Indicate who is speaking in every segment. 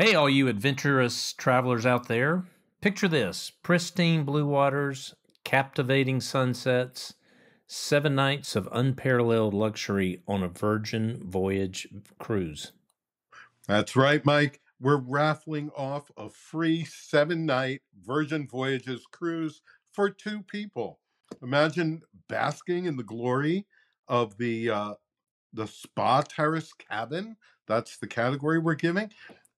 Speaker 1: Hey, all you adventurous travelers out there. Picture this: pristine blue waters, captivating sunsets, 7 nights of unparalleled luxury on a Virgin Voyage cruise.
Speaker 2: That's right, Mike. We're raffling off a free 7 night Virgin Voyages cruise for two people. Imagine basking in the glory of the spa terrace cabin. That's the category we're giving.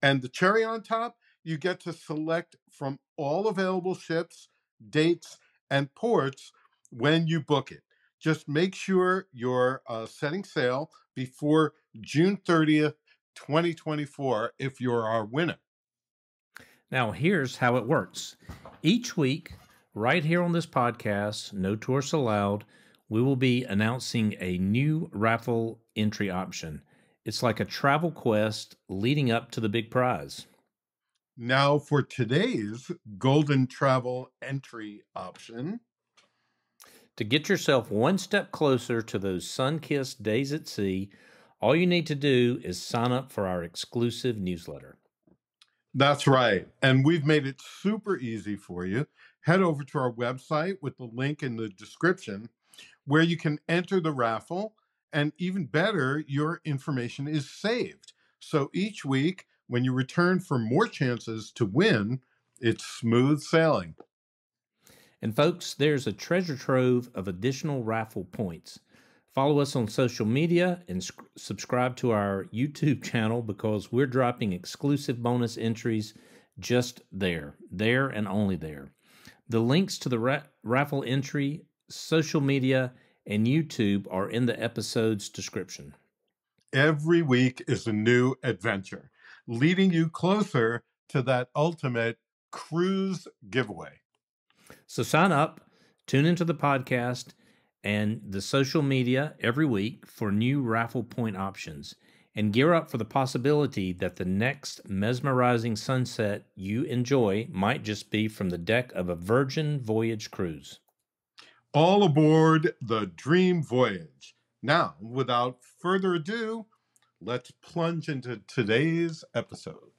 Speaker 2: And the cherry on top, you get to select from all available ships, dates, and ports when you book it. Just make sure you're setting sail before June 30th, 2024, if you're our winner.
Speaker 1: Now, here's how it works. Each week, right here on this podcast, No Tourists Allowed, we will be announcing a new raffle entry option. It's like a travel quest leading up to the big prize.
Speaker 2: Now, for today's golden travel entry option.
Speaker 1: To get yourself one step closer to those sun-kissed days at sea, all you need to do is sign up for our exclusive newsletter.
Speaker 2: That's right. And we've made it super easy for you. Head over to our website with the link in the description where you can enter the raffle. And even better, your information is saved. So each week, when you return for more chances to win, it's smooth sailing.
Speaker 1: And folks, there's a treasure trove of additional raffle points. Follow us on social media and subscribe to our YouTube channel because we're dropping exclusive bonus entries just there and only there. The links to the raffle entry, social media, and YouTube are in the episode's description.
Speaker 2: Every week is a new adventure, leading you closer to that ultimate cruise giveaway.
Speaker 1: So sign up, tune into the podcast and the social media every week for new raffle point options, and gear up for the possibility that the next mesmerizing sunset you enjoy might just be from the deck of a Virgin Voyage cruise.
Speaker 2: All aboard the Dream Voyage. Now, without further ado, let's plunge into today's episode.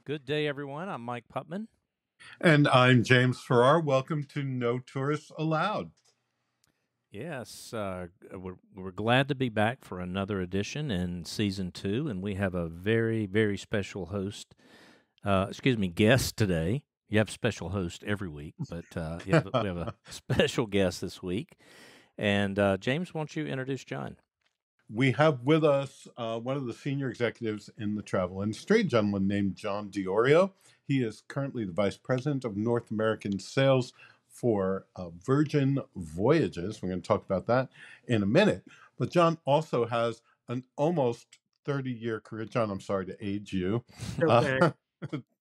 Speaker 1: Good day, everyone. I'm Mike Putman.
Speaker 2: And I'm James Farrar. Welcome to No Tourists Allowed.
Speaker 1: Yes, we're glad to be back for another edition in season 2, and we have a very, very special guest today. You have a special host every week, but we have a special guest this week. And James, why don't you introduce John?
Speaker 2: We have with us one of the senior executives in the travel industry, a gentleman named John Diorio. He is currently the Vice President of North American Sales for Virgin Voyages. We're going to talk about that in a minute. But John also has an almost 30-year career. John, I'm sorry to age you.
Speaker 3: Okay.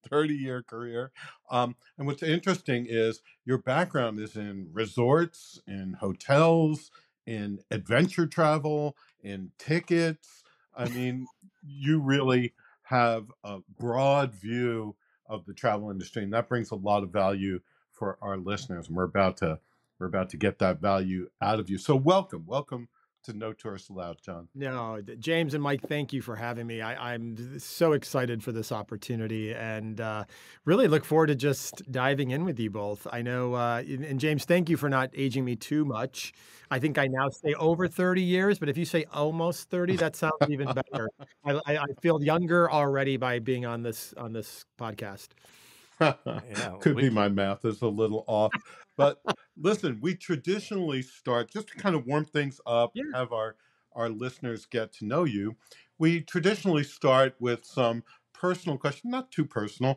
Speaker 2: 30-year career. And what's interesting is your background is in resorts, in hotels, in adventure travel, in tickets. I mean, you really have a broad view of the travel industry, and that brings a lot of value for our listeners. And we're about to get that value out of you. So welcome to No Tourists Allowed, John.
Speaker 3: No, James and Mike, thank you for having me. I'm so excited for this opportunity and really look forward to just diving in with you both. I know, and James, thank you for not aging me too much. I think I now say over 30 years, but if you say almost 30, that sounds even better. I feel younger already by being on this podcast.
Speaker 2: Could be my math is a little off. But listen, we traditionally start, just to kind of warm things up, have our listeners get to know you. We traditionally start with some personal questions, not too personal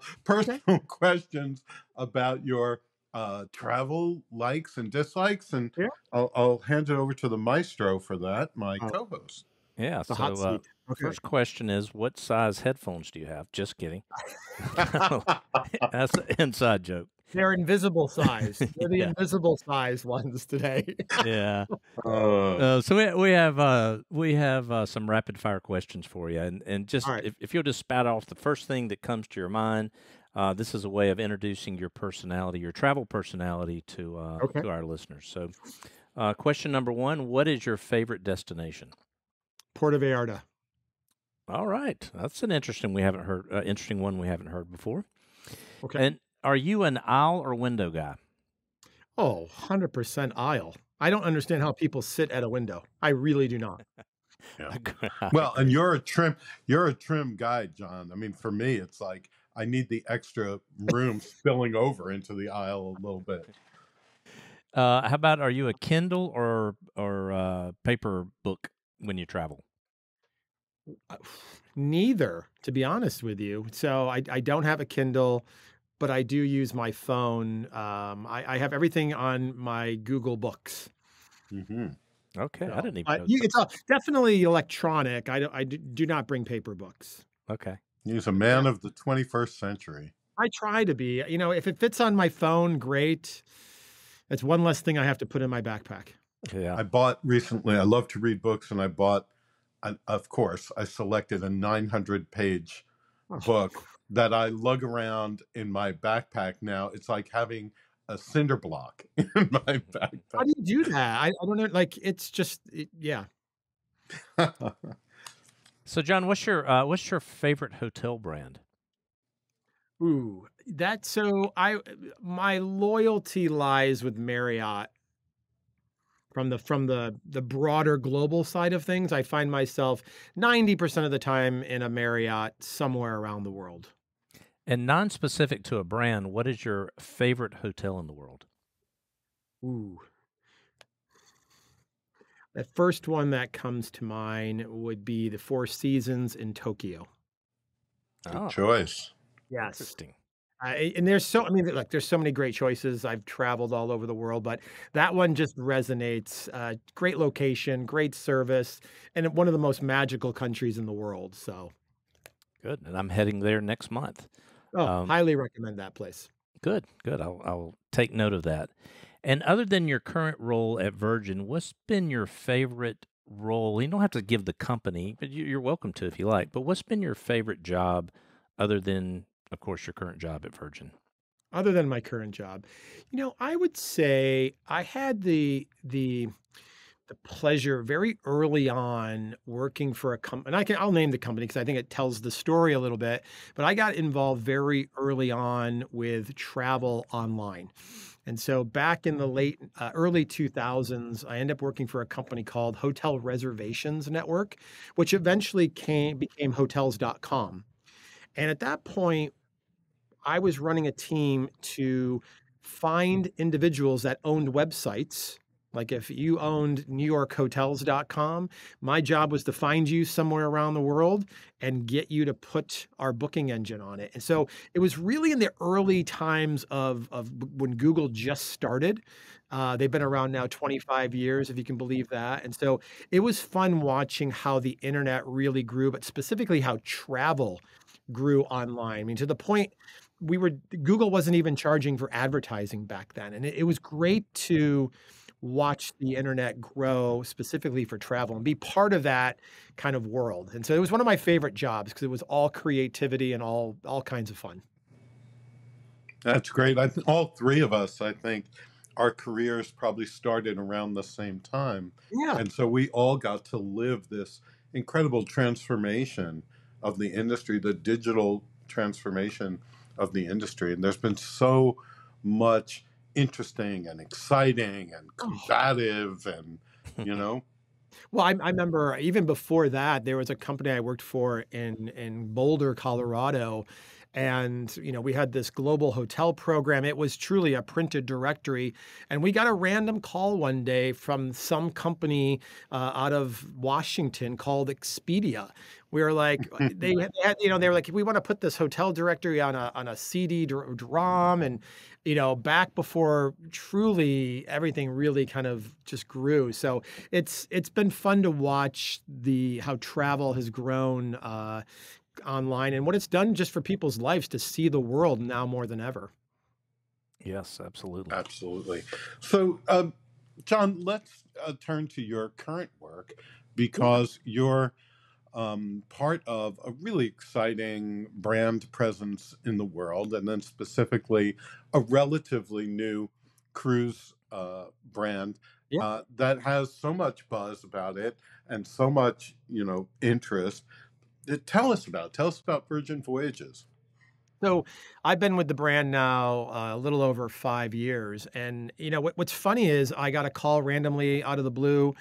Speaker 2: questions about your travel likes and dislikes. And I'll hand it over to the maestro for that, my co-host.
Speaker 1: Yeah,
Speaker 3: The hot seat. Okay.
Speaker 1: First question is, what size headphones do you have? Just kidding. That's an inside joke.
Speaker 3: They're invisible size. They're the invisible size ones today.
Speaker 1: Yeah. So we have some rapid fire questions for you, and just if you'll just spout off the first thing that comes to your mind. This is a way of introducing your personality, your travel personality, to our listeners. So, question number 1: what is your favorite destination?
Speaker 3: Puerto Vallarta.
Speaker 1: All right. That's an interesting interesting one we haven't heard before.
Speaker 3: Okay.
Speaker 1: And are you an aisle or window guy?
Speaker 3: Oh, 100% aisle. I don't understand how people sit at a window. I really do not.
Speaker 2: Yeah.
Speaker 1: I
Speaker 2: Well, and
Speaker 1: agree.
Speaker 2: you're a trim guy, John. I mean, for me, it's like I need the extra room spilling over into the aisle a little bit.
Speaker 1: How about, are you a Kindle or paper book when you travel?
Speaker 3: Uh, Neither, to be honest with you. So I don't have a Kindle, but I do use my phone. I have everything on my Google Books.
Speaker 2: Hmm.
Speaker 1: Okay, I
Speaker 3: So
Speaker 1: didn't even know.
Speaker 3: it's definitely electronic. I do not bring paper books.
Speaker 1: Okay.
Speaker 2: He's a
Speaker 3: Yeah,
Speaker 2: man of the 21st century.
Speaker 3: I try to be. You know, if it fits on my phone, great. It's one less thing I have to put in my backpack.
Speaker 1: Yeah.
Speaker 2: I bought recently, I love to read books, and I bought, of course, I selected a 900-page
Speaker 3: Oh,
Speaker 2: book that I lug around in my backpack now. It's like having a cinder block in my
Speaker 3: how
Speaker 2: backpack.
Speaker 3: do you do that? I don't know. Like, it's just, yeah.
Speaker 1: So, John, what's your favorite hotel brand?
Speaker 3: Ooh, that's so my loyalty lies with Marriott from the broader global side of things. I find myself 90% of the time in a Marriott somewhere around the world.
Speaker 1: And non-specific to a brand, what is your favorite hotel in the world?
Speaker 3: Ooh. The first one that comes to mind would be the Four Seasons in Tokyo.
Speaker 2: Good
Speaker 1: Oh,
Speaker 2: choice.
Speaker 3: Yes.
Speaker 1: interesting.
Speaker 3: And I mean, look, there's so many great choices. I've traveled all over the world, but that one just resonates. Great location, great service, and one of the most magical countries in the world. So,
Speaker 1: Good. And I'm heading there next month.
Speaker 3: oh,
Speaker 1: Um,
Speaker 3: highly recommend that place.
Speaker 1: good, good. I'll take note of that. And other than your current role at Virgin, what's been your favorite role? You don't have to give the company, but you're welcome to if you like. But what's been your favorite job other than, of course, your current job at Virgin?
Speaker 3: Other than my current job, I would say I had the pleasure very early on working for a company, and I'll name the company because I think it tells the story a little bit. But I got involved very early on with travel online. And so back in the early 2000s, I ended up working for a company called Hotel Reservations Network, which eventually became hotels.com. And at that point, I was running a team to find individuals that owned websites. Like if you owned NewYorkHotels.com, my job was to find you somewhere around the world and get you to put our booking engine on it. And so it was really in the early times of when Google just started. They've been around now 25 years, if you can believe that. And so it was fun watching how the internet really grew, but specifically how travel grew online. I mean, to the point Google wasn't even charging for advertising back then. And it was great to watch the internet grow specifically for travel and be part of that kind of world. And so it was one of my favorite jobs because it was all creativity and all kinds of fun.
Speaker 2: That's great. All three of us, I think, our careers probably started around the same time.
Speaker 3: Yeah.
Speaker 2: And so we all got to live this incredible transformation of the industry, the digital transformation of the industry. And there's been so much interesting and exciting and
Speaker 3: Oh.
Speaker 2: combative and, you know,
Speaker 3: Well, I remember even before that, there was a company I worked for in Boulder, Colorado, and we had this global hotel program. It was truly a printed directory, and we got a random call one day from some company out of Washington called Expedia. We were like, they had, they were like, we want to put this hotel directory on a CD ROM, and back before truly everything really kind of just grew. So it's been fun to watch how travel has grown online and what it's done just for people's lives to see the world now more than ever.
Speaker 1: Yes, absolutely.
Speaker 2: absolutely. So, John, let's turn to your current work
Speaker 3: Yeah.
Speaker 2: because you're part of a really exciting brand presence in the world, and then specifically a relatively new cruise brand
Speaker 3: Yeah.
Speaker 2: that has so much buzz about it and so much, interest. Tell us about Virgin Voyages.
Speaker 3: So I've been with the brand now a little over 5 years, and what's funny is I got a call randomly out of the blue,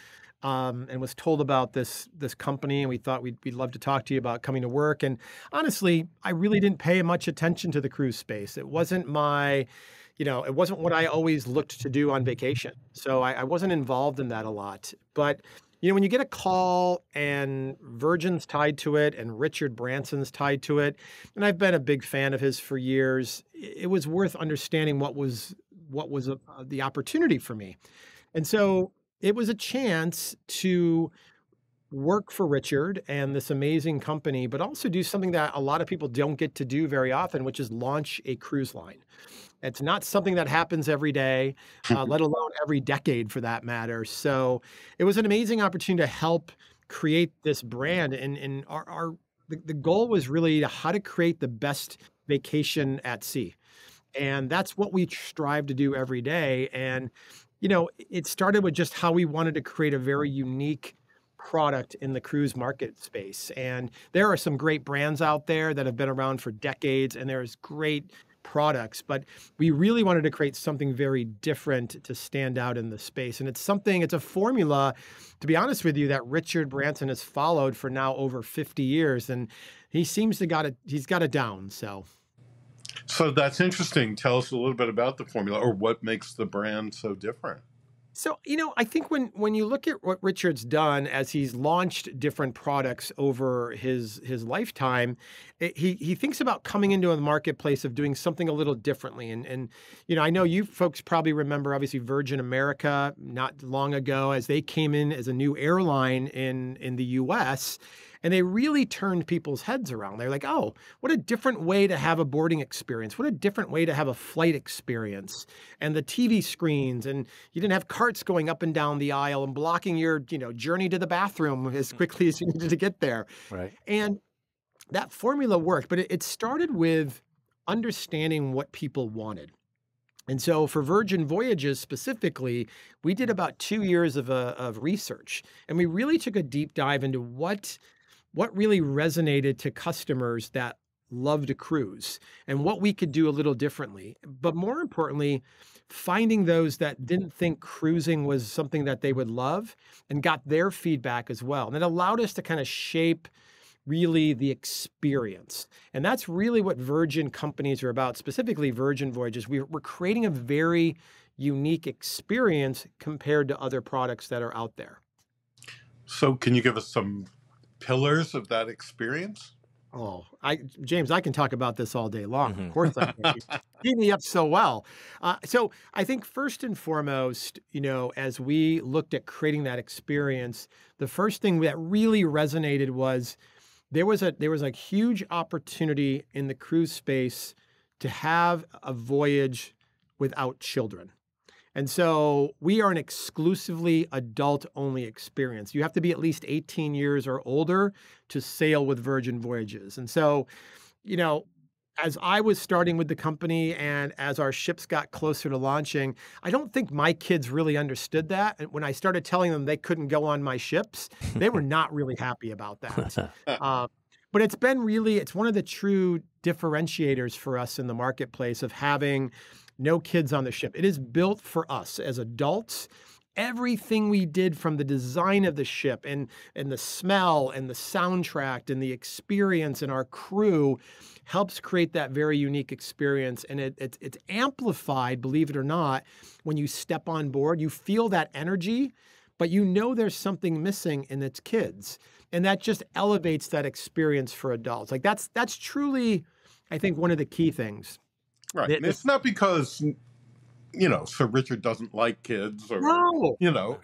Speaker 3: and was told about this company, and we thought we'd love to talk to you about coming to work. And honestly, I really didn't pay much attention to the cruise space. It wasn't it wasn't what I always looked to do on vacation. So I wasn't involved in that a lot. But when you get a call and Virgin's tied to it and Richard Branson's tied to it, and I've been a big fan of his for years, it was worth understanding what was the opportunity for me. And so it was a chance to work for Richard and this amazing company, but also do something that a lot of people don't get to do very often, which is launch a cruise line. It's not something that happens every day, let alone every decade for that matter. So it was an amazing opportunity to help create this brand. And the goal was really how to create the best vacation at sea. And that's what we strive to do every day. And, it started with just how we wanted to create a very unique product in the cruise market space. And there are some great brands out there that have been around for decades, and there's great products, but we really wanted to create something very different to stand out in the space. And it's a formula, to be honest with you, that Richard Branson has followed for now over 50 years. And he seems to he's got it down.
Speaker 2: So that's interesting. Tell us a little bit about the formula, or what makes the brand so different.
Speaker 3: So, I think when you look at what Richard's done as he's launched different products over his lifetime, he thinks about coming into a marketplace of doing something a little differently. And I know you folks probably remember, obviously, Virgin America not long ago as they came in as a new airline in the US. And they really turned people's heads around. They're like, oh, what a different way to have a boarding experience. What a different way to have a flight experience. And the TV screens, and you didn't have carts going up and down the aisle and blocking your, journey to the bathroom as quickly as you needed to get there.
Speaker 1: Right.
Speaker 3: And that formula worked, but it started with understanding what people wanted. And so for Virgin Voyages specifically, we did about 2 years of research, and we really took a deep dive into what really resonated to customers that loved to cruise and what we could do a little differently. But more importantly, finding those that didn't think cruising was something that they would love and got their feedback as well. And it allowed us to kind of shape really the experience. And that's really what Virgin companies are about, specifically Virgin Voyages. We're creating a very unique experience compared to other products that are out there.
Speaker 2: So can you give us some pillars of that experience?
Speaker 3: Oh, James, I can talk about this all day long. Of course I can. You teed me up so well. So I think first and foremost, as we looked at creating that experience, the first thing that really resonated was there was a huge opportunity in the cruise space to have a voyage without children. And so we are an exclusively adult-only experience. You have to be at least 18 years or older to sail with Virgin Voyages. And so, as I was starting with the company and as our ships got closer to launching, I don't think my kids really understood that. And when I started telling them they couldn't go on my ships, they were not really happy about that. But it's one of the true differentiators for us in the marketplace of having no kids on the ship. It is built for us as adults. Everything we did from the design of the ship and the smell and the soundtrack and the experience and our crew helps create that very unique experience. And it's amplified, believe it or not, when you step on board. You feel that energy, but there's something missing and it's kids. And that just elevates that experience for adults. Like that's truly, I think, one of the key things.
Speaker 2: Right. And it's not because, Sir Richard doesn't like kids or,
Speaker 3: no.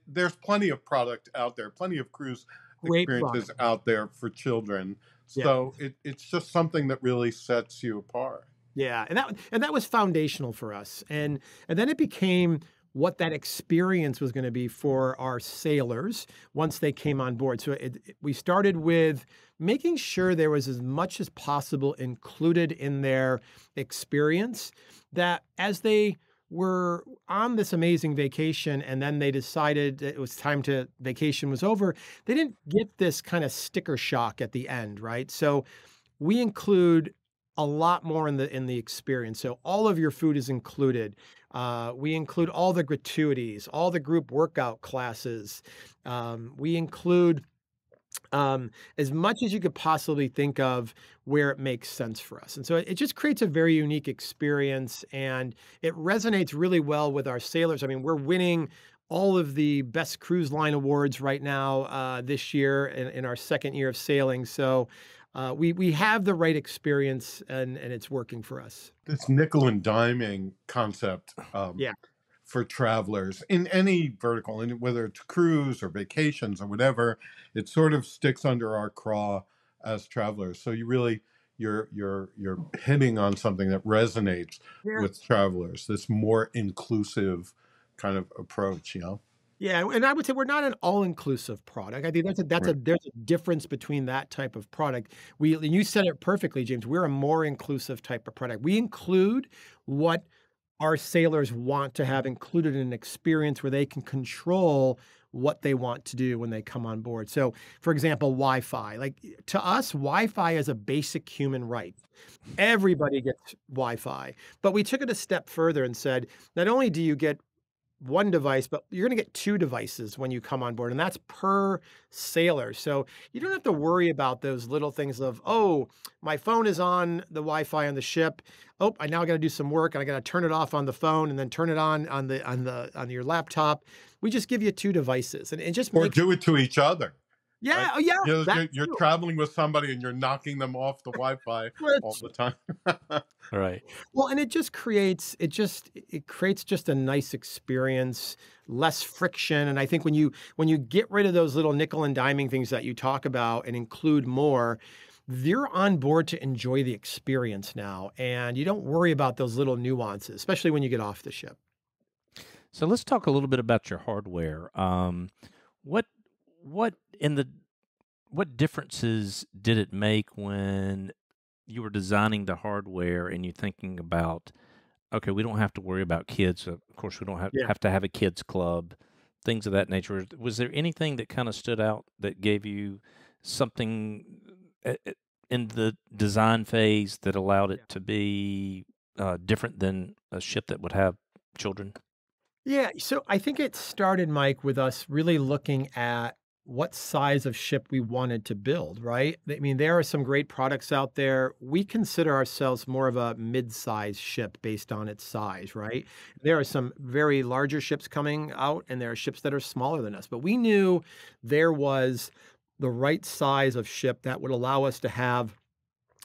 Speaker 2: There's plenty of product out there, plenty of cruise
Speaker 3: Great
Speaker 2: experiences
Speaker 3: product
Speaker 2: out there for children. So it's just something that really sets you apart.
Speaker 3: Yeah. And that was foundational for us. And then it became what that experience was going to be for our sailors once they came on board. So we started with making sure there was as much as possible included in their experience, that as they were on this amazing vacation and then they decided it was time to vacation was over, they didn't get this kind of sticker shock at the end, right? So we include a lot more in the experience. So all of your food is included. We include all the gratuities, all the group workout classes. We include as much as you could possibly think of where it makes sense for us. And so it just creates a very unique experience and it resonates really well with our sailors. I mean, we're winning all of the best cruise line awards right now this year in our second year of sailing. So we have the right experience and it's working for us.
Speaker 2: This nickel and diming concept
Speaker 3: Yeah.
Speaker 2: for travelers in any vertical, and whether it's cruise or vacations or whatever, it sort of sticks under our craw as travelers. So you really you're hitting on something that resonates
Speaker 3: Yeah.
Speaker 2: with travelers. This more inclusive kind of approach, you know.
Speaker 3: Yeah, and I would say we're not an all-inclusive product. I think
Speaker 2: Right.
Speaker 3: there's a difference between that type of product. And you said it perfectly, James. We're a more inclusive type of product. We include what our sailors want to have included in an experience where they can control what they want to do when they come on board. So, for example, Wi-Fi. Like to us, Wi-Fi is a basic human right. Everybody gets Wi-Fi. But we took it a step further and said, not only do you get one device, but you're going to get two devices when you come on board, and that's per sailor. So you don't have to worry about those little things of, oh, my phone is on the Wi-Fi on the ship. Oh, I now got to do some work and I got to turn it off on the phone and then turn it on your laptop. We just give you two devices, and it just
Speaker 2: Or
Speaker 3: makes
Speaker 2: do it to each other.
Speaker 3: yeah,
Speaker 2: Right?
Speaker 3: oh yeah,
Speaker 2: You know,
Speaker 3: that
Speaker 2: you're
Speaker 3: too.
Speaker 2: traveling with somebody and you're knocking them off the Wi-Fi all the time.
Speaker 1: Right.
Speaker 3: Well, and it creates just a nice experience, less friction. And I think when you get rid of those little nickel and diming things that you talk about and include more, they're on board to enjoy the experience now. And you don't worry about those little nuances, especially when you get off the ship.
Speaker 1: So let's talk a little bit about your hardware. What what in the what differences did it make when you were designing the hardware and you're thinking about, okay, we don't have to worry about kids. Of course, we don't
Speaker 3: Yeah.
Speaker 1: have to have a kids club, things of that nature. Was there anything that kind of stood out that gave you something in the design phase that allowed it to be different than a ship that would have children?
Speaker 3: Yeah, so I think it started, Mike, with us really looking at what size of ship we wanted to build, right? I mean, there are some great products out there. We consider ourselves more of a mid-size ship based on its size, right? There are some very larger ships coming out, and there are ships that are smaller than us. But we knew there was the right size of ship that would allow us to have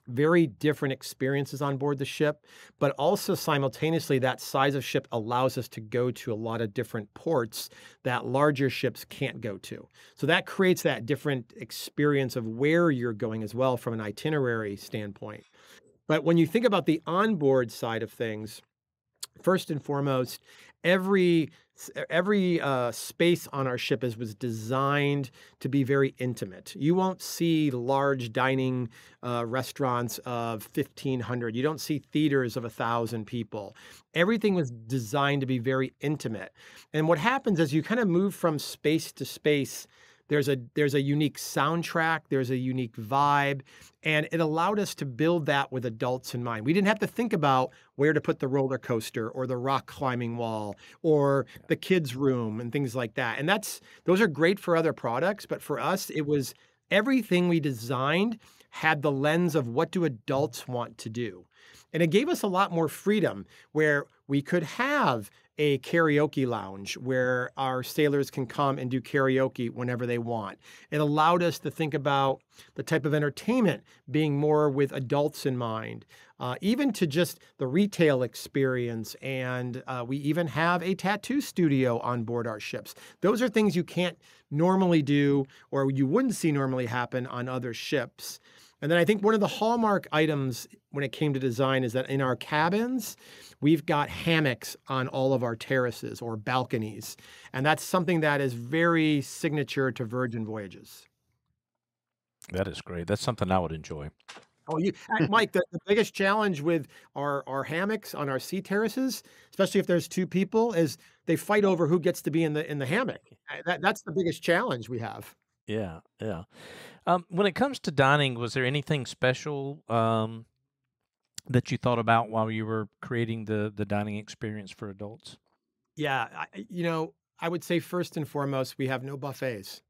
Speaker 3: very different experiences on board the ship, but also simultaneously, that size of ship allows us to go to a lot of different ports that larger ships can't go to. So that creates that different experience of where you're going as well from an itinerary standpoint. But when you think about the onboard side of things, first and foremost, every space on our ship was designed to be very intimate. You won't see large dining restaurants of 1,500. You don't see theaters of 1,000 people. Everything was designed to be very intimate. And what happens is you kind of move from space to space. There's a unique soundtrack, there's a unique vibe, and it allowed us to build that with adults in mind. We didn't have to think about where to put the roller coaster or the rock climbing wall or the kids' room and things like that. And those are great for other products, but for us, it was everything we designed had the lens of what do adults want to do. And it gave us a lot more freedom where we could have a karaoke lounge where our sailors can come and do karaoke whenever they want. It allowed us to think about the type of entertainment being more with adults in mind, even to just the retail experience. And we even have a tattoo studio on board our ships. Those are things you can't normally do or you wouldn't see normally happen on other ships. And then I think one of the hallmark items when it came to design is that in our cabins, we've got hammocks on all of our terraces or balconies. And that's something that is very signature to Virgin Voyages.
Speaker 1: That is great. That's something I would enjoy.
Speaker 3: Oh, Mike, the biggest challenge with our hammocks on our sea terraces, especially if there's two people, is they fight over who gets to be in the hammock. That's the biggest challenge we have.
Speaker 1: Yeah, yeah. When it comes to dining, was there anything special that you thought about while you were creating the dining experience for adults?
Speaker 3: Yeah, I would say first and foremost, we have no buffets.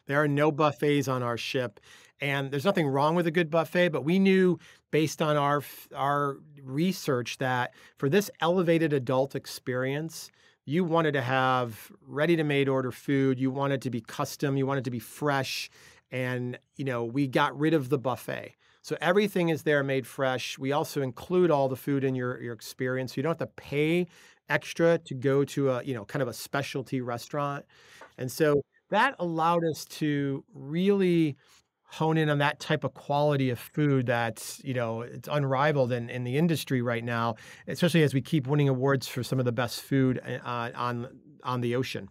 Speaker 3: There are no buffets on our ship, and there's nothing wrong with a good buffet, but we knew based on our research that for this elevated adult experience, you wanted to have ready to made order food, you wanted to be custom, you wanted to be fresh, and we got rid of the buffet. So everything is there made fresh. We also include all the food in your experience. So you don't have to pay extra to go to a, kind of a specialty restaurant. And so that allowed us to really hone in on that type of quality of food that's, it's unrivaled in the industry right now, especially as we keep winning awards for some of the best food on the ocean.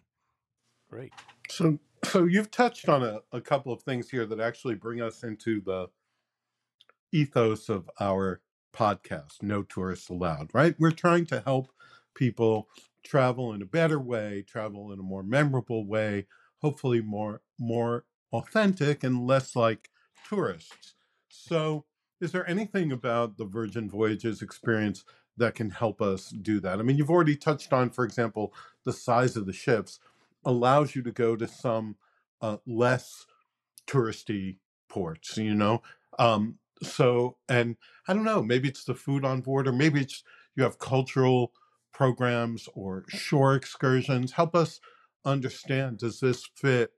Speaker 1: Great.
Speaker 2: So you've touched on a couple of things here that actually bring us into the ethos of our podcast, No Tourists Allowed, right? We're trying to help people travel in a better way, travel in a more memorable way, hopefully more authentic and less like tourists. So is there anything about the Virgin Voyages experience that can help us do that? I mean, you've already touched on, for example, the size of the ships allows you to go to some less touristy ports, and I don't know, maybe it's the food on board, or maybe it's you have cultural programs or shore excursions. Help us understand, does this fit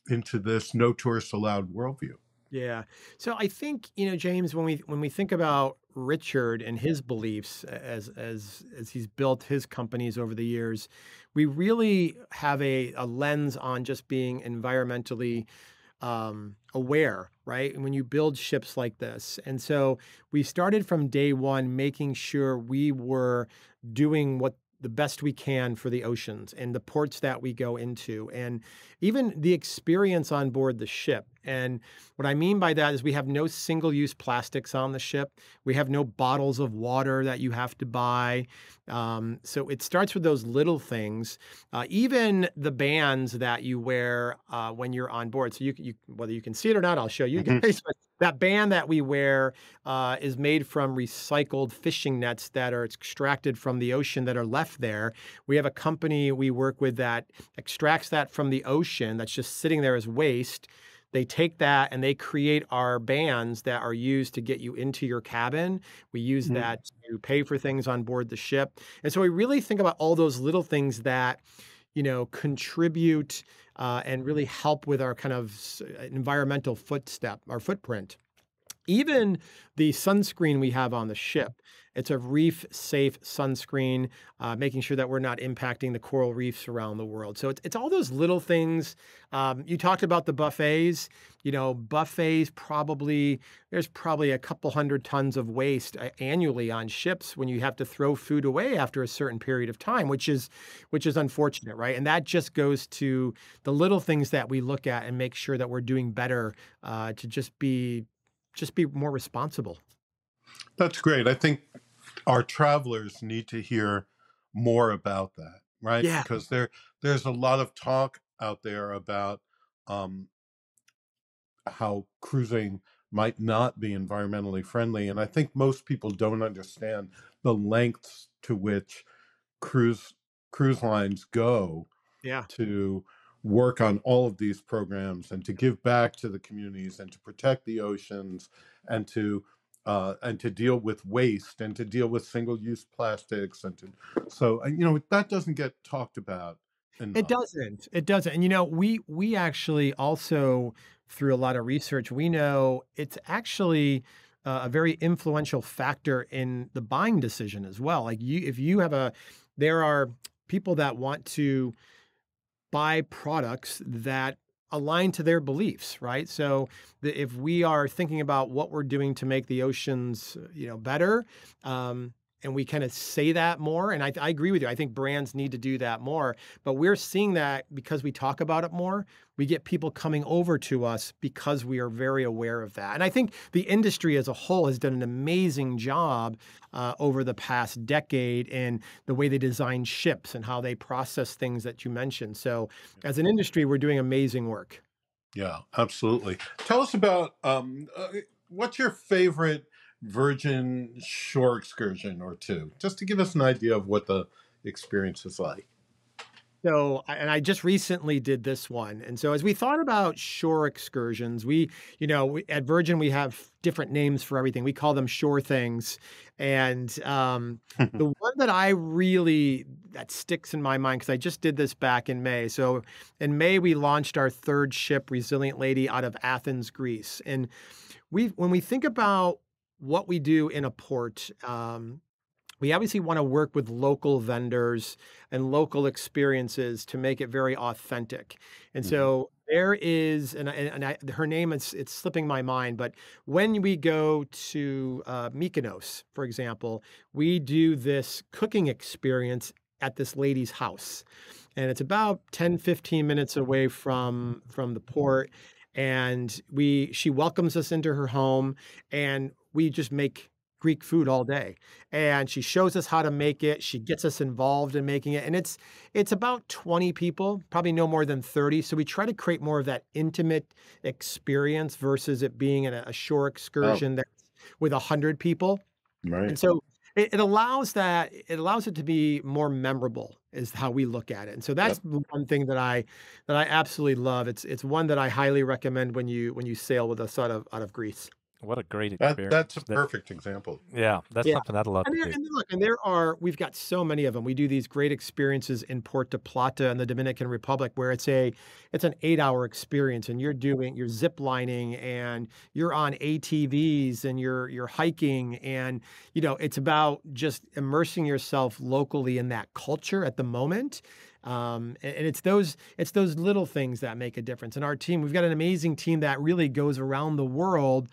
Speaker 2: into this no tourists allowed worldview?
Speaker 3: Yeah. So I think, James, when we think about Richard and his beliefs as he's built his companies over the years, we really have a lens on just being environmentally aware, right? When you build ships like this. And so we started from day one, making sure we were doing what the best we can for the oceans and the ports that we go into, and even the experience on board the ship. And what I mean by that is we have no single-use plastics on the ship. We have no bottles of water that you have to buy. So it starts with those little things. Even the bands that you wear when you're on board. So you whether you can see it or not, I'll show you guys. But that band that we wear is made from recycled fishing nets that are extracted from the ocean that are left there. We have a company we work with that extracts that from the ocean that's just sitting there as waste. They take that and they create our bands that are used to get you into your cabin. We use that to pay for things on board the ship. And so we really think about all those little things that, contribute and really help with our kind of environmental footprint. Even the sunscreen we have on the ship, it's a reef-safe sunscreen, making sure that we're not impacting the coral reefs around the world. So it's all those little things. You talked about the buffets. Buffets there's probably a couple hundred tons of waste annually on ships when you have to throw food away after a certain period of time, which is unfortunate, right? And that just goes to the little things that we look at and make sure that we're doing better to just be more responsible.
Speaker 2: That's great. I think our travelers need to hear more about that, right?
Speaker 3: Yeah.
Speaker 2: Because there's a lot of talk out there about um, how cruising might not be environmentally friendly, and I think most people don't understand the lengths to which cruise lines go
Speaker 3: Yeah.
Speaker 2: to work on all of these programs and to give back to the communities and to protect the oceans and to deal with waste and to deal with single-use plastics that doesn't get talked about
Speaker 3: It
Speaker 2: enough.
Speaker 3: doesn't. It doesn't. And we actually also, through a lot of research, we know it's actually a very influential factor in the buying decision as well. Like if you have there are people that want to buy products that align to their beliefs, right? So if we are thinking about what we're doing to make the oceans, better, and we kind of say that more. And I agree with you. I think brands need to do that more, but we're seeing that because we talk about it more, we get people coming over to us because we are very aware of that. And I think the industry as a whole has done an amazing job over the past decade in the way they design ships and how they process things that you mentioned. So as an industry, we're doing amazing work.
Speaker 2: Yeah, absolutely. Tell us about what's your favorite Virgin shore excursion or two, just to give us an idea of what the experience is like.
Speaker 3: So, and I just recently did this one. And so as we thought about shore excursions, at Virgin, we have different names for everything. We call them shore things. And the one that sticks in my mind, because I just did this back in May. So in May, we launched our third ship, Resilient Lady, out of Athens, Greece. And when we think about what we do in a port, we obviously want to work with local vendors and local experiences to make it very authentic. And so there is, her name it's slipping my mind, but when we go to Mykonos, for example, we do this cooking experience at this lady's house. And it's about 10, 15 minutes away from the port. And she welcomes us into her home, and we just make Greek food all day. And she shows us how to make it. She gets us involved in making it. And it's about 20 people, probably no more than 30. So we try to create more of that intimate experience versus it being a shore excursion that's with 100 people.
Speaker 2: Right.
Speaker 3: And so it allows it to be more memorable is how we look at it. And so that's one thing that I absolutely love. It's one that I highly recommend when you sail with us out of Greece.
Speaker 4: What a great experience.
Speaker 2: That's a perfect example.
Speaker 4: Yeah, that's something I'd love to do.
Speaker 3: And we've got so many of them. We do these great experiences in Puerto Plata in the Dominican Republic, where it's an 8-hour experience, and you're zip lining, and you're on ATVs, and you're hiking, and it's about just immersing yourself locally in that culture at the moment. And it's those little things that make a difference. And our team, we've got an amazing team that really goes around the world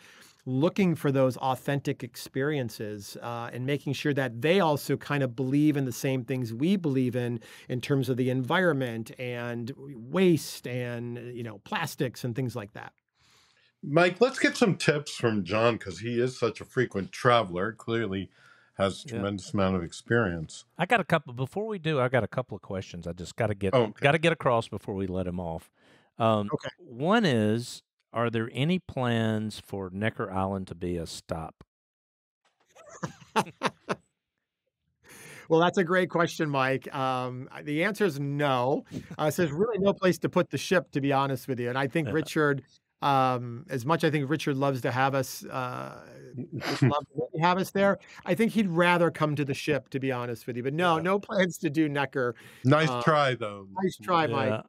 Speaker 3: looking for those authentic experiences and making sure that they also kind of believe in the same things we believe in terms of the environment and waste and, plastics and things like that.
Speaker 2: Mike, let's get some tips from John, because he is such a frequent traveler, clearly has a tremendous amount of experience.
Speaker 4: I got a couple. Before we do, I got a couple of questions I just got to get across before we let him off.
Speaker 3: Okay.
Speaker 4: One is, are there any plans for Necker Island to be a stop?
Speaker 3: Well, that's a great question, Mike. The answer is no. So there's really no place to put the ship, to be honest with you. And I think Richard, as much I think Richard loves to have us, there, I think he'd rather come to the ship, to be honest with you. But no plans to do Necker.
Speaker 2: Nice try, though.
Speaker 3: Nice try, Mike.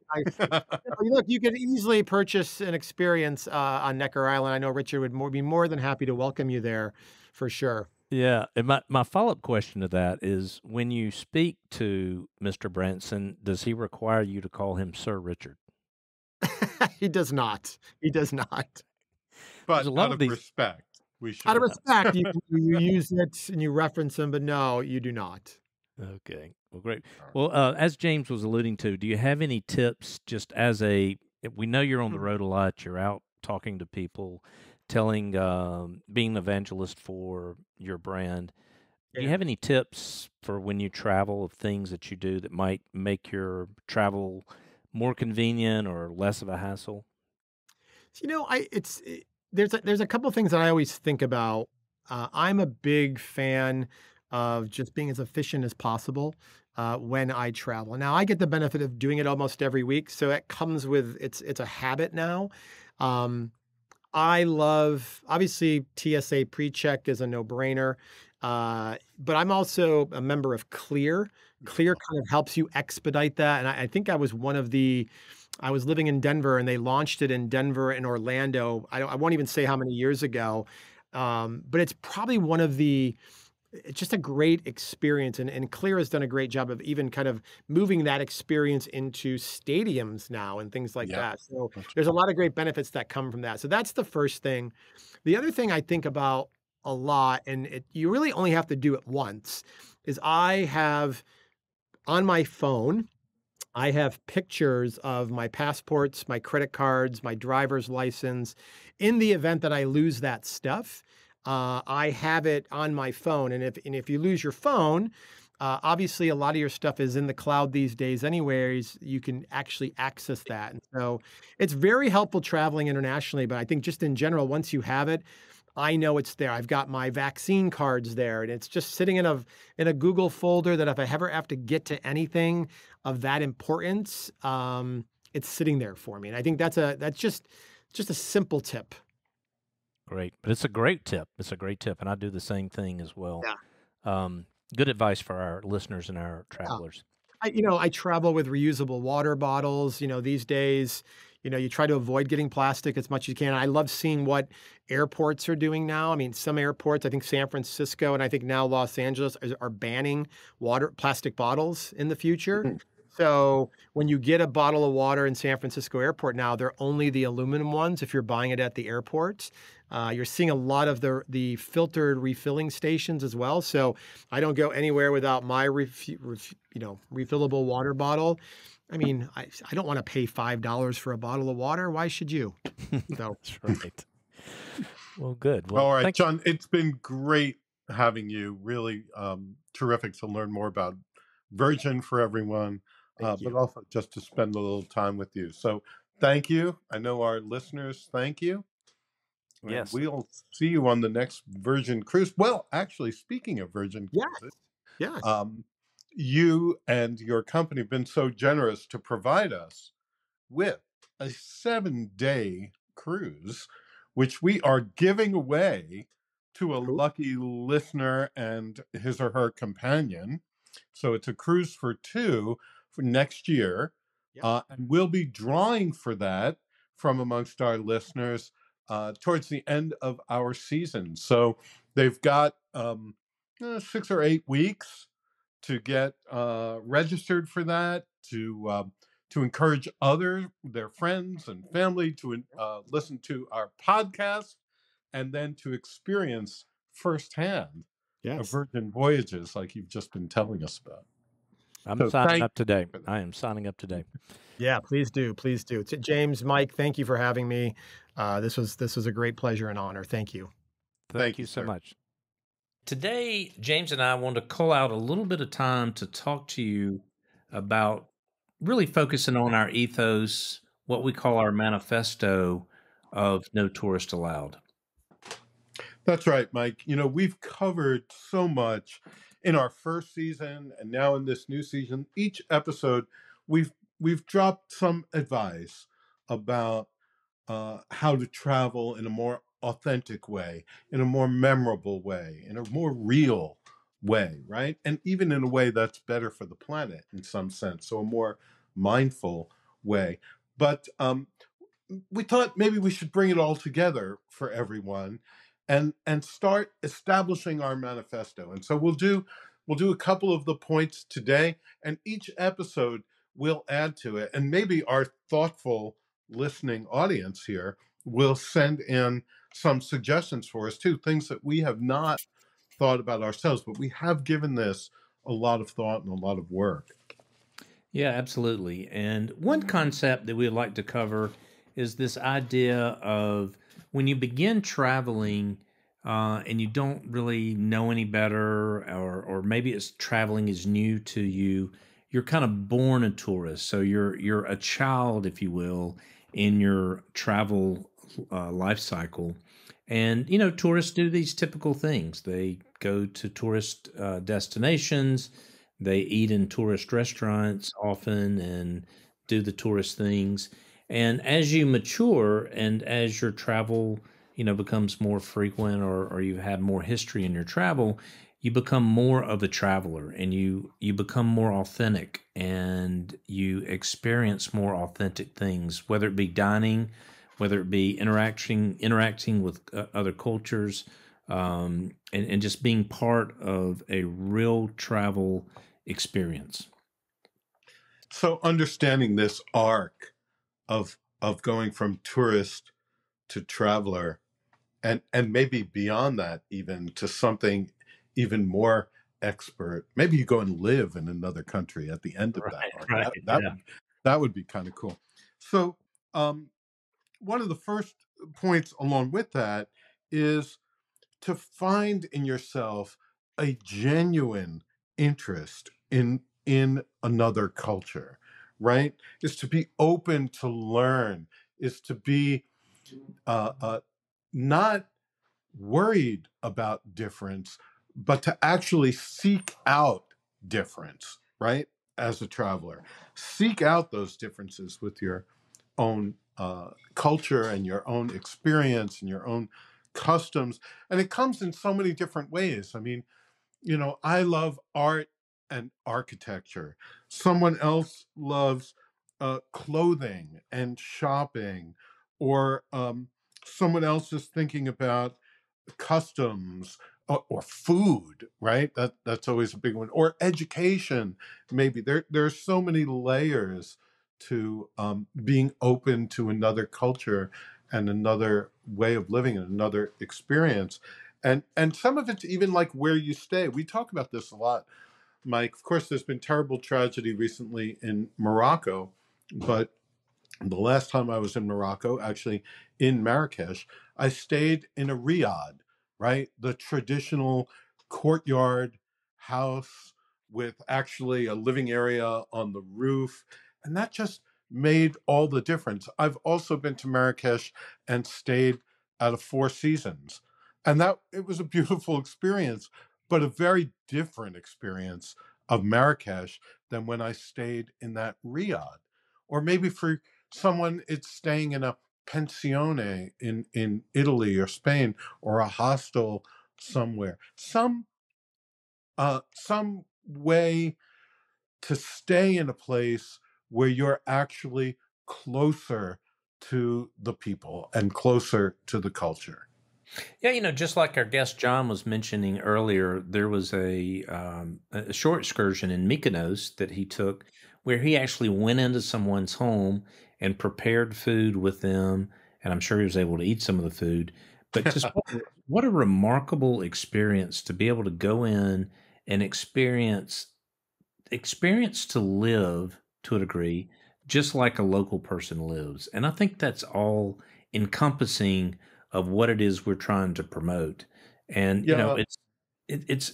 Speaker 3: Look, you could easily purchase an experience on Necker Island. I know Richard would be more than happy to welcome you there, for sure.
Speaker 4: Yeah, and my follow-up question to that is, when you speak to Mr. Branson, does he require you to call him Sir Richard?
Speaker 3: He does not. He does not.
Speaker 2: But out of respect, we should.
Speaker 3: Out of respect, you use it and you reference him, but no, you do not.
Speaker 4: Okay. Well, great. Well, as James was alluding to, do you have any tips just we know you're on the road a lot, you're out talking to people, being an evangelist for your brand. Do you have any tips for when you travel, of things that you do that might make your travel more convenient or less of a hassle?
Speaker 3: There's a couple of things that I always think about. I'm a big fan of just being as efficient as possible when I travel. Now, I get the benefit of doing it almost every week, so it comes with it's a habit now. I love, obviously, TSA pre-check is a no-brainer, but I'm also a member of Clear. Clear kind of helps you expedite that, and I think I was I was living in Denver, and they launched it in Denver and Orlando. I won't even say how many years ago, but it's probably it's just a great experience. And Clear has done a great job of even kind of moving that experience into stadiums now and things like that. So there's a lot of great benefits that come from that. So that's the first thing. The other thing I think about a lot, and you really only have to do it once, is I have on my phone, I have pictures of my passports, my credit cards, my driver's license. In the event that I lose that stuff, I have it on my phone. And if you lose your phone, obviously a lot of your stuff is in the cloud these days anyways. You can actually access that. And so it's very helpful traveling internationally. But I think just in general, once you have it, I know it's there. I've got my vaccine cards there, and it's just sitting in a Google folder that if I ever have to get to anything of that importance, it's sitting there for me. And I think that's just a simple tip.
Speaker 4: Great, but it's a great tip. It's a great tip, and I do the same thing as well.
Speaker 3: Yeah.
Speaker 4: Good advice for our listeners and our travelers.
Speaker 3: I travel with reusable water bottles. These days, you try to avoid getting plastic as much as you can. I love seeing what airports are doing now. I mean, some airports, I think San Francisco and I think now Los Angeles are banning plastic bottles in the future. So when you get a bottle of water in San Francisco airport now, they're only the aluminum ones if you're buying it at the airport. You're seeing a lot of the filtered refilling stations as well. So I don't go anywhere without my refillable water bottle. I mean, I don't want to pay $5 for a bottle of water. Why should you? So
Speaker 4: That's right. Well, good. Well,
Speaker 2: All right,
Speaker 4: thanks.
Speaker 2: John, it's been great having you. Really terrific to learn more about Virgin for everyone,
Speaker 3: Thank you.
Speaker 2: but also just to spend a little time with you. So thank you. I know our listeners thank you. And
Speaker 4: Yes.
Speaker 2: we'll see you on the next Virgin cruise. Well, actually, speaking of Virgin
Speaker 3: Yeah.
Speaker 2: cruises,
Speaker 3: Yes.
Speaker 2: you and your company have been so generous to provide us with a 7-day cruise, which we are giving away to a
Speaker 3: Cool.
Speaker 2: lucky listener and his or her companion. So it's a cruise for two for next year.
Speaker 3: Yep.
Speaker 2: And we'll be drawing for that from amongst our listeners towards the end of our season. So they've got 6 or 8 weeks to get registered for that, to encourage their friends and family to listen to our podcast, and then to experience firsthand a
Speaker 3: Yes.
Speaker 2: Virgin Voyages like you've just been telling us about.
Speaker 4: I'm
Speaker 2: So
Speaker 4: signing
Speaker 2: thank
Speaker 4: up today.
Speaker 2: you for that.
Speaker 4: I am signing up today.
Speaker 3: Yeah, please do. Please do. James, Mike, thank you for having me. This was a great pleasure and honor. Thank you.
Speaker 4: Thank you
Speaker 2: you,
Speaker 4: so
Speaker 2: sir.
Speaker 4: much.
Speaker 1: Today, James and I want to call out a little bit of time to talk to you about really focusing on our ethos, what we call our manifesto of no tourist allowed.
Speaker 2: That's right, Mike. We've covered so much in our first season and now in this new season. Each episode, we've dropped some advice about how to travel in a more authentic way, in a more memorable way, in a more real way, right? And even in a way that's better for the planet in some sense, so a more mindful way. But we thought maybe we should bring it all together for everyone and start establishing our manifesto. And so we'll do a couple of the points today, and each episode will add to it. And maybe our thoughtful listening audience here will send in some suggestions for us too, things that we have not thought about ourselves, but we have given this a lot of thought and a lot of work.
Speaker 1: Yeah, absolutely. And one concept that we'd like to cover is this idea of when you begin traveling and you don't really know any better, or maybe it's traveling is new to you, you're kind of born a tourist. So you're a child, if you will, in your travel life cycle. And, tourists do these typical things. They go to tourist destinations, they eat in tourist restaurants often and do the tourist things. And as you mature and as your travel, becomes more frequent, or you have more history in your travel, you become more of a traveler, and you become more authentic, and you experience more authentic things, whether it be dining, whether it be interacting with other cultures, and just being part of a real travel experience.
Speaker 2: So understanding this arc of going from tourist to traveler and maybe beyond that, even to something even more expert. Maybe you go and live in another country at the end of that
Speaker 4: Right,
Speaker 2: arc.
Speaker 4: right, yeah.
Speaker 2: That would be kind of cool. So one of the first points along with that is to find in yourself a genuine interest in another culture, right? Is to be open to learn, is to be not worried about difference, but to actually seek out difference, right? As a traveler, seek out those differences with your own culture and your own experience and your own customs. And it comes in so many different ways. I mean, I love art and architecture. Someone else loves clothing and shopping, or someone else is thinking about customs or food, right? That's always a big one. Or education, maybe. There's so many layers to being open to another culture and another way of living and another experience. And some of it's even like where you stay. We talk about this a lot, Mike. Of course, there's been terrible tragedy recently in Morocco, but the last time I was in Morocco, actually in Marrakesh, I stayed in a riad, right? The traditional courtyard house with actually a living area on the roof. And that just made all the difference. I've also been to Marrakesh and stayed at a Four Seasons. And that it was a beautiful experience, but a very different experience of Marrakesh than when I stayed in that riad. Or maybe for someone it's staying in a pensione in Italy or Spain, or a hostel somewhere. Some way to stay in a place where you're actually closer to the people and closer to the culture.
Speaker 1: Yeah, just like our guest John was mentioning earlier, there was a short excursion in Mykonos that he took where he actually went into someone's home and prepared food with them, and I'm sure he was able to eat some of the food. But just what a remarkable experience to be able to go in and experience to live to a degree just like a local person lives. And I think that's all encompassing of what it is we're trying to promote. And
Speaker 2: Yeah,
Speaker 1: it, it's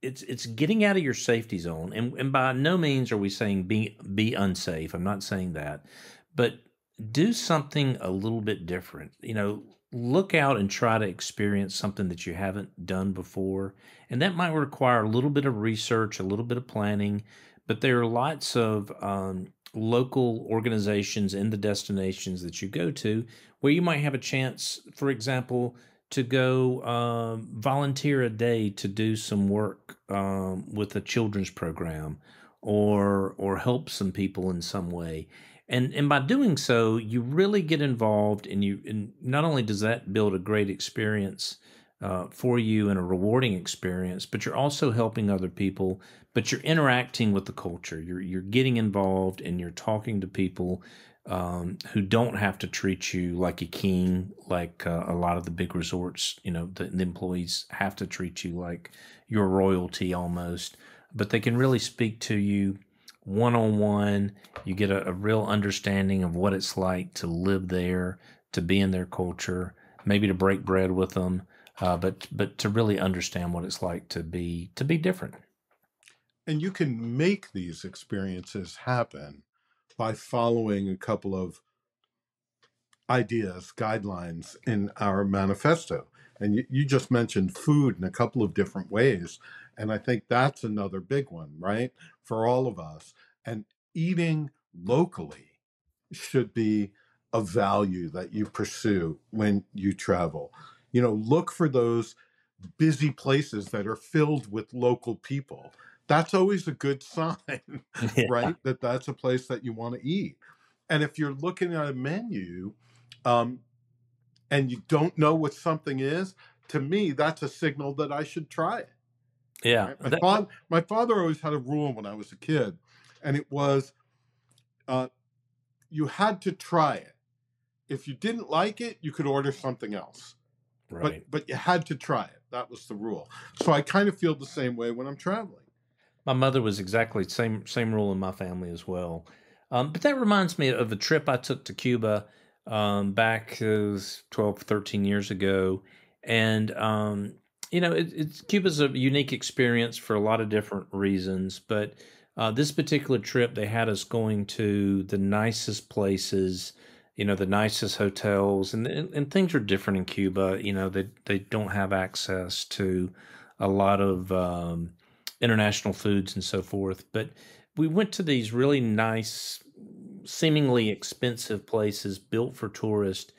Speaker 1: it's getting out of your safety zone. And by no means are we saying be unsafe. I'm not saying that. But do something a little bit different. Look out and try to experience something that you haven't done before. And that might require a little bit of research, a little bit of planning, but there are lots of local organizations in the destinations that you go to where you might have a chance, for example, to go volunteer a day to do some work with a children's program, or help some people in some way. And by doing so, you really get involved, and not only does that build a great experience for you and a rewarding experience, but you're also helping other people. But you're interacting with the culture. You're getting involved, and you're talking to people who don't have to treat you like a king, like a lot of the big resorts. The employees have to treat you like you're royalty almost, but they can really speak to you one on one. You get a real understanding of what it's like to live there, to be in their culture, maybe to break bread with them, but to really understand what it's like to be different.
Speaker 2: and you can make these experiences happen by following a couple of ideas, guidelines in our manifesto. And you just mentioned food in a couple of different ways. And I think that's another big one, right? For all of us. And eating locally should be a value that you pursue when you travel. Look for those busy places that are filled with local people. That's always a good sign,
Speaker 1: Yeah.
Speaker 2: right? That's a place that you want to eat. And if you're looking at a menu, um, and you don't know what something is, to me, that's a signal that I should try it.
Speaker 1: Yeah.
Speaker 2: Right? My father always had a rule when I was a kid, and it was you had to try it. if you didn't like it, you could order something else.
Speaker 1: Right.
Speaker 2: But you had to try it. That was the rule. So I kind of feel the same way when I'm traveling.
Speaker 1: My mother was exactly same rule in my family as well. But that reminds me of a trip I took to Cuba back 12, 13 years ago. And, Cuba's a unique experience for a lot of different reasons. But this particular trip, they had us going to the nicest places, the nicest hotels. And things are different in Cuba. They don't have access to a lot of international foods and so forth. But we went to these really nice, seemingly expensive places built for tourists,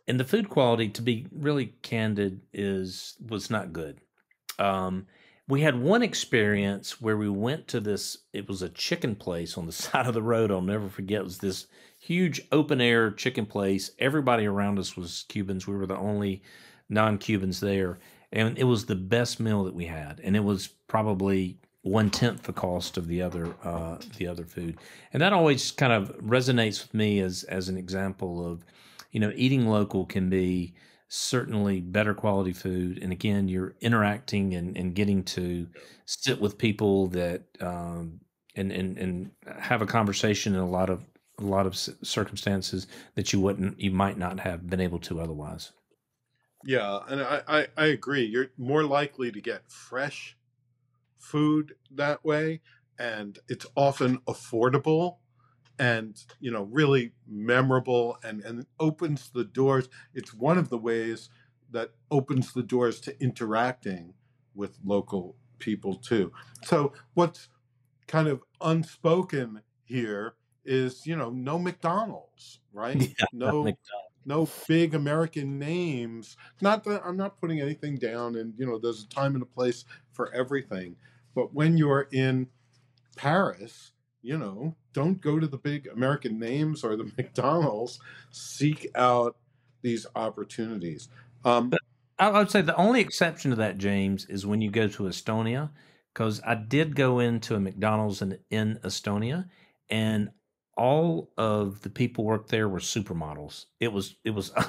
Speaker 1: and the food quality, to be really candid, was not good. We had one experience where we went to this. It was a chicken place on the side of the road. I'll never forget. It was this huge open air chicken place. Everybody around us was Cubans. We were the only non-Cubans there, and it was the best meal that we had, and it was probably 1/10 the cost of the other food. And that always kind of resonates with me as an example of, eating local can be certainly better quality food. And again, you're interacting and getting to sit with people that and have a conversation in a lot of circumstances that you might not have been able to otherwise.
Speaker 2: Yeah, and I agree. You're more likely to get fresh food that way, and it's often affordable and really memorable, and opens the doors. It's one of the ways that opens the doors to interacting with local people too. So what's kind of unspoken here is no McDonald's, right?
Speaker 1: Yeah,
Speaker 2: No big American names. Not that I'm not putting anything down, and there's a time and a place for everything. But when you're in Paris, don't go to the big American names or the McDonald's. Seek out these opportunities.
Speaker 1: I would say the only exception to that, James, is when you go to Estonia, because I did go into a McDonald's in Estonia, and all of the people worked there were supermodels. It was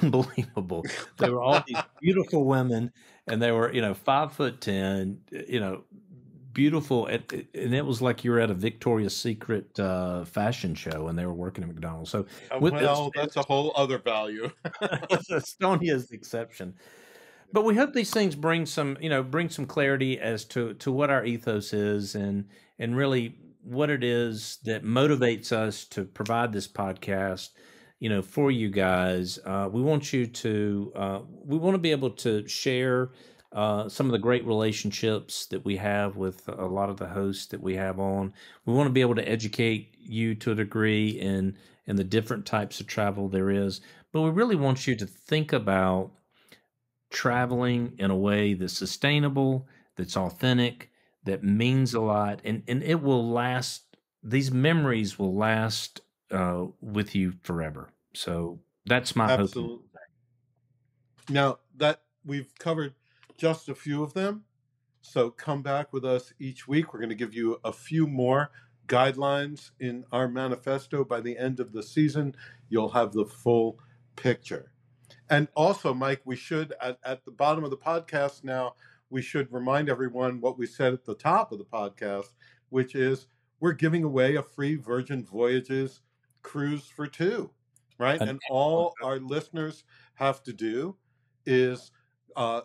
Speaker 1: unbelievable. They were all these beautiful women, and they were 5'10", beautiful, and it was like you were at a Victoria's Secret fashion show, and they were working at McDonald's. So
Speaker 2: that's a whole other value.
Speaker 1: Estonia is the exception. But we hope these things bring some clarity as to what our ethos is, and really what it is that motivates us to provide this podcast, for you guys. We want to be able to share some of the great relationships that we have with a lot of the hosts that we have on. We want to be able to educate you to a degree in the different types of travel there is, but we really want you to think about traveling in a way that's sustainable, that's authentic, that means a lot, and it will last. These memories will last with you forever. So that's my
Speaker 2: Absolutely.
Speaker 1: hope.
Speaker 2: Now that we've covered just a few of them, so come back with us each week. We're going to give you a few more guidelines in our manifesto. By the end of the season, you'll have the full picture. And also, Mike, we should, at the bottom of the podcast now, we should remind everyone what we said at the top of the podcast, which is we're giving away a free Virgin Voyages cruise for two, right? And all our listeners have to do is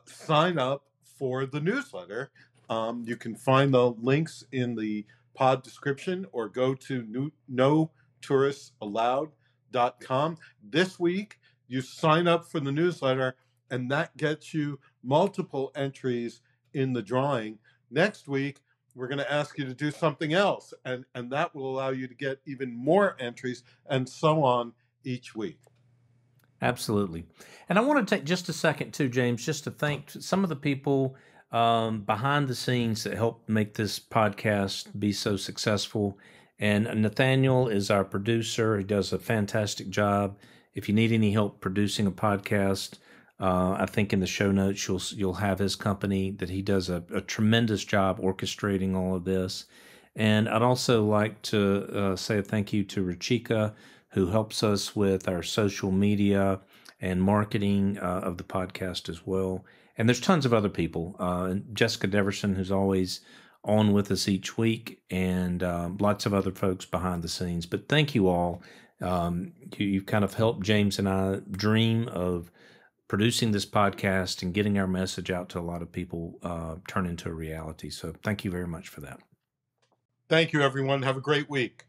Speaker 2: sign up for the newsletter. You can find the links in the pod description or go to notourists.allowed.com. This week, you sign up for the newsletter, and that gets you multiple entries in the drawing. Next week, we're going to ask you to do something else, and that will allow you to get even more entries, and so on each week.
Speaker 1: Absolutely. And I want to take just a second too, James, just to thank some of the people behind the scenes that helped make this podcast be so successful. And Nathaniel is our producer. He does a fantastic job. If you need any help producing a podcast, I think in the show notes you'll have his company that he does a tremendous job orchestrating all of this. And I'd also like to say a thank you to Rachika, who helps us with our social media and marketing of the podcast as well. And there's tons of other people. Jessica Deverson, who's always on with us each week, and lots of other folks behind the scenes. But thank you all. You've kind of helped James and I dream of producing this podcast and getting our message out to a lot of people turn into a reality. So thank you very much for that.
Speaker 2: Thank you, everyone. Have a great week.